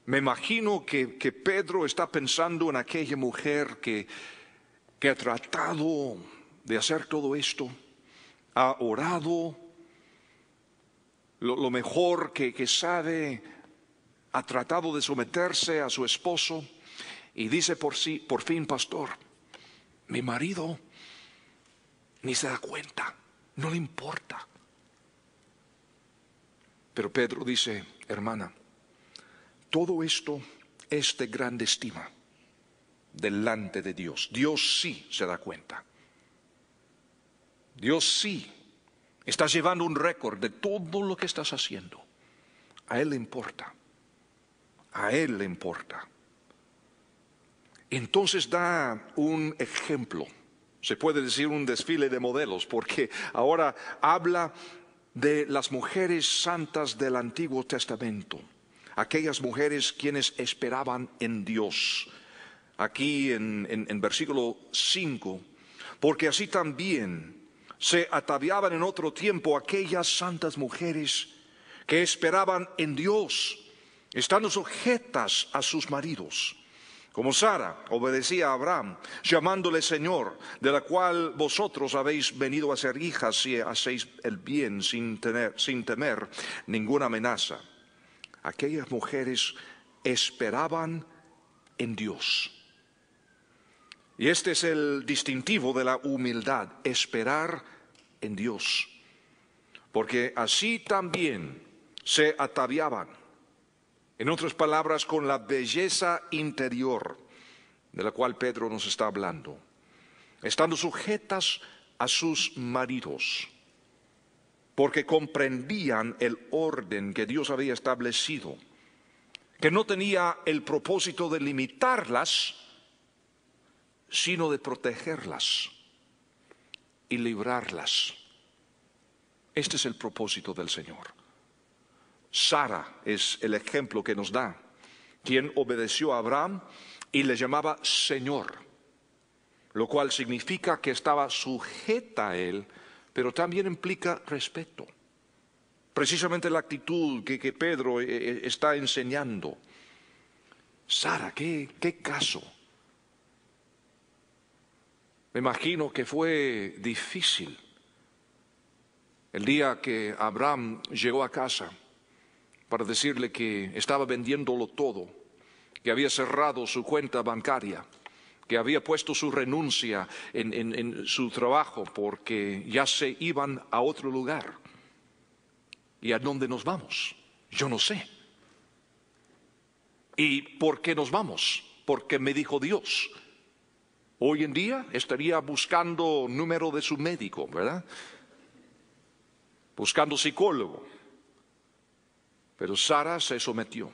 Me imagino que Pedro está pensando en aquella mujer que ha tratado de hacer todo esto, ha orado lo mejor que sabe, ha tratado de someterse a su esposo y dice por fin, pastor, mi marido ni se da cuenta, no le importa. Pero Pedro dice, hermana, todo esto es de grande estima delante de Dios. Dios sí se da cuenta. Dios sí está llevando un récord de todo lo que estás haciendo. A Él le importa. A Él le importa. Entonces da un ejemplo. Se puede decir un desfile de modelos, porque ahora habla de las mujeres santas del Antiguo Testamento. Aquellas mujeres quienes esperaban en Dios. Aquí en versículo 5, porque así también se ataviaban en otro tiempo aquellas santas mujeres que esperaban en Dios, estando sujetas a sus maridos. Como Sara obedecía a Abraham, llamándole Señor, de la cual vosotros habéis venido a ser hijas si hacéis el bien sin temer ninguna amenaza. Aquellas mujeres esperaban en Dios. Y este es el distintivo de la humildad, esperar en Dios. Porque así también se ataviaban, en otras palabras, con la belleza interior de la cual Pedro nos está hablando, estando sujetas a sus maridos, porque comprendían el orden que Dios había establecido, que no tenía el propósito de limitarlas, sino de protegerlas y librarlas. Este es el propósito del Señor. Sara es el ejemplo que nos da, quien obedeció a Abraham y le llamaba Señor, lo cual significa que estaba sujeta a él, pero también implica respeto. Precisamente la actitud que Pedro está enseñando. Sara, ¿qué caso? Me imagino que fue difícil el día que Abraham llegó a casa para decirle que estaba vendiéndolo todo, que había cerrado su cuenta bancaria, que había puesto su renuncia en su trabajo porque ya se iban a otro lugar. ¿Y a dónde nos vamos? Yo no sé. ¿Y por qué nos vamos? Porque me dijo Dios. Hoy en día estaría buscando número de su médico, ¿verdad? Buscando psicólogo. Pero Sara se sometió.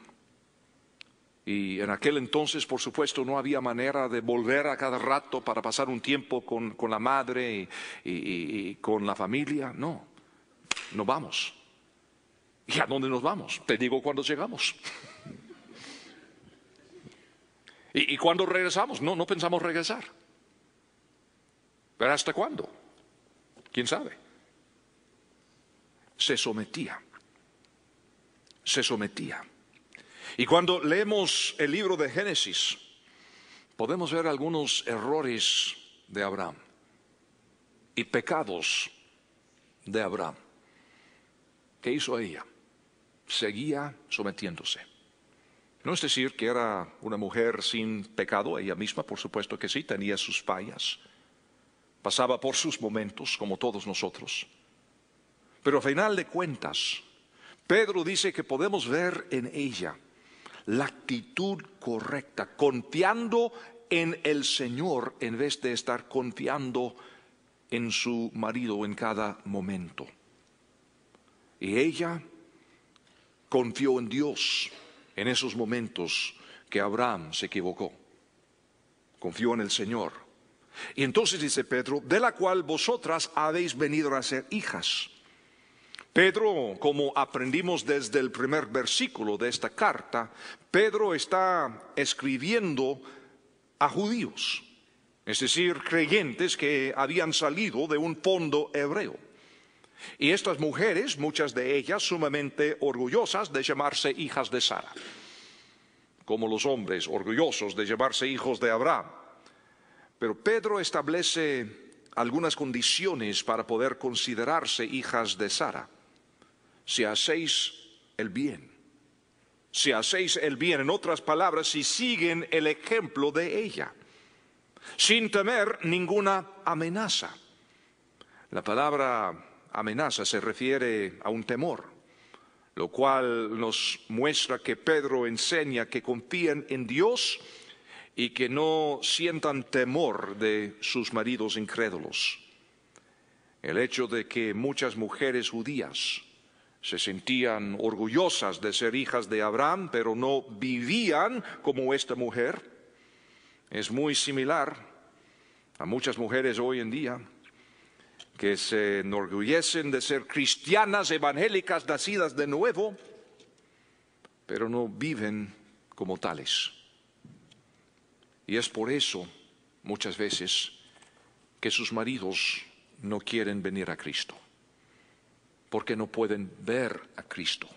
Y en aquel entonces, por supuesto, no había manera de volver a cada rato para pasar un tiempo con la madre y con la familia. No, nos vamos. ¿Y a dónde nos vamos? Te digo cuando llegamos. ¿Y cuando regresamos? No pensamos regresar. ¿Pero hasta cuándo? ¿Quién sabe? Se sometía. Se sometía. Y cuando leemos el libro de Génesis, podemos ver algunos errores de Abraham y pecados de Abraham. ¿Qué hizo ella? Seguía sometiéndose. No es decir que era una mujer sin pecado, ella misma, por supuesto que sí, tenía sus fallas. Pasaba por sus momentos, como todos nosotros. Pero a final de cuentas, Pedro dice que podemos ver en ella la actitud correcta, confiando en el Señor en vez de estar confiando en su marido en cada momento. Y ella confió en Dios en esos momentos que Abraham se equivocó. Confió en el Señor. Y entonces dice Pedro, de la cual vosotras habéis venido a ser hijas. Pedro, como aprendimos desde el primer versículo de esta carta, Pedro está escribiendo a judíos, es decir, creyentes que habían salido de un fondo hebreo. Y estas mujeres, muchas de ellas sumamente orgullosas de llamarse hijas de Sara. como los hombres, orgullosos de llamarse hijos de Abraham. Pero Pedro establece algunas condiciones para poder considerarse hijas de Sara. Si hacéis el bien. Si hacéis el bien, en otras palabras, si siguen el ejemplo de ella, sin temer ninguna amenaza. La palabra amenaza se refiere a un temor, lo cual nos muestra que Pedro enseña que confíen en Dios y que no sientan temor de sus maridos incrédulos. El hecho de que muchas mujeres judías se sentían orgullosas de ser hijas de Abraham, pero no vivían como esta mujer, es muy similar a muchas mujeres hoy en día que se enorgullecen de ser cristianas evangélicas nacidas de nuevo, pero no viven como tales. Y es por eso, muchas veces, que sus maridos no quieren venir a Cristo, porque no pueden ver a Cristo.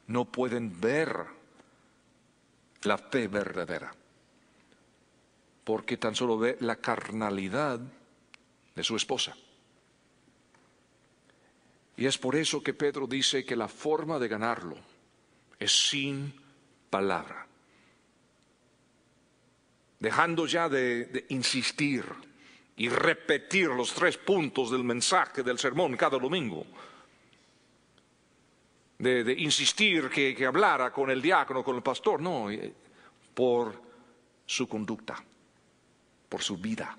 No pueden ver la fe verdadera, porque tan solo ve la carnalidad de su esposa. Y es por eso que Pedro dice que la forma de ganarlo es sin palabra. Dejando ya de insistir y repetir los 3 puntos del mensaje del sermón cada domingo. De insistir que hablara con el diácono, con el pastor, no, por su conducta, por su vida.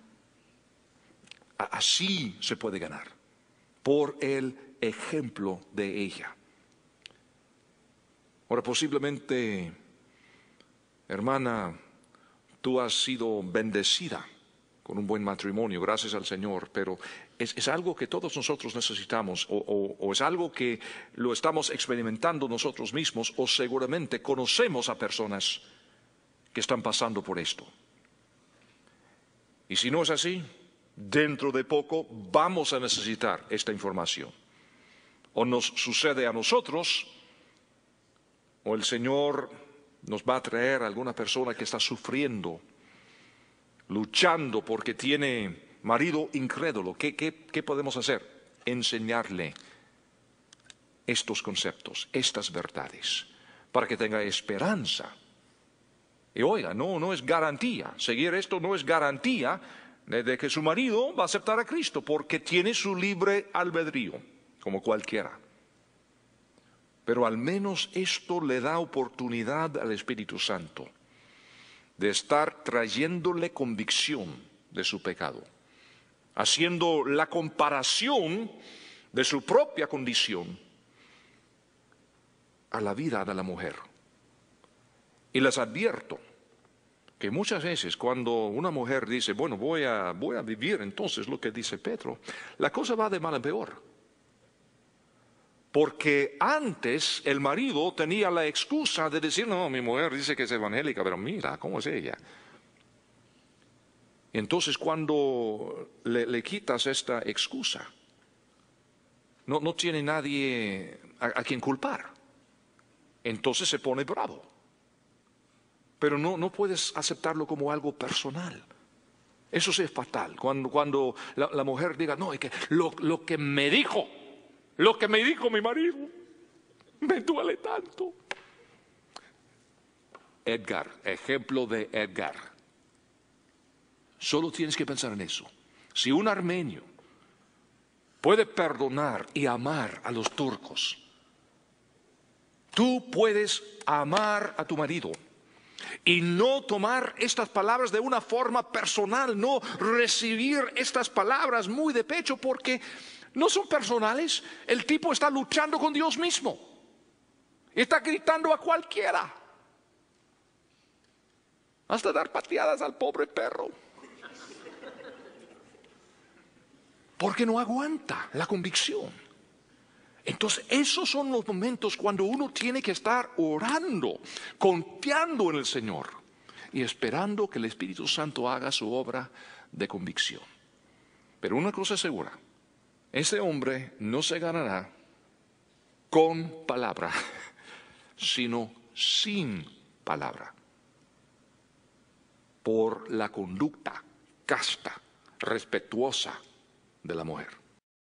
Así se puede ganar, por el ejemplo de ella. Ahora, posiblemente, hermana, tú has sido bendecida con un buen matrimonio, gracias al Señor, pero es algo que todos nosotros necesitamos, o es algo que lo estamos experimentando nosotros mismos, o seguramente conocemos a personas que están pasando por esto. Y si no es así, dentro de poco vamos a necesitar esta información. O nos sucede a nosotros, o el Señor nos va a traer a alguna persona que está sufriendo, luchando porque tiene marido incrédulo. ¿Qué podemos hacer? Enseñarle estos conceptos, estas verdades, para que tenga esperanza. Y oiga, no es garantía, seguir esto no es garantía de que su marido va a aceptar a Cristo, porque tiene su libre albedrío, como cualquiera. Pero al menos esto le da oportunidad al Espíritu Santo de estar trayéndole convicción de su pecado, haciendo la comparación de su propia condición a la vida de la mujer. Y les advierto que muchas veces cuando una mujer dice, bueno, voy a vivir entonces lo que dice Pedro, la cosa va de mal en peor. Porque antes el marido tenía la excusa de decir, no, mi mujer dice que es evangélica, pero mira, ¿cómo es ella? Entonces cuando le quitas esta excusa, no tiene nadie a quien culpar. Entonces se pone bravo. Pero no puedes aceptarlo como algo personal. Eso sí es fatal. Cuando la mujer diga, no, es que lo que me dijo mi marido, me duele tanto. Edgar, ejemplo de Edgar. Solo tienes que pensar en eso. Si un armenio puede perdonar y amar a los turcos, tú puedes amar a tu marido y no tomar estas palabras de una forma personal, no recibir estas palabras muy de pecho, porque no son personales. El tipo está luchando con Dios mismo, está gritando a cualquiera, hasta dar pateadas al pobre perro, porque no aguanta la convicción. Entonces, esos son los momentos cuando uno tiene que estar orando, confiando en el Señor y esperando que el Espíritu Santo haga su obra de convicción. Pero una cosa es segura, ese hombre no se ganará con palabra, sino sin palabra, por la conducta casta, respetuosa de la mujer.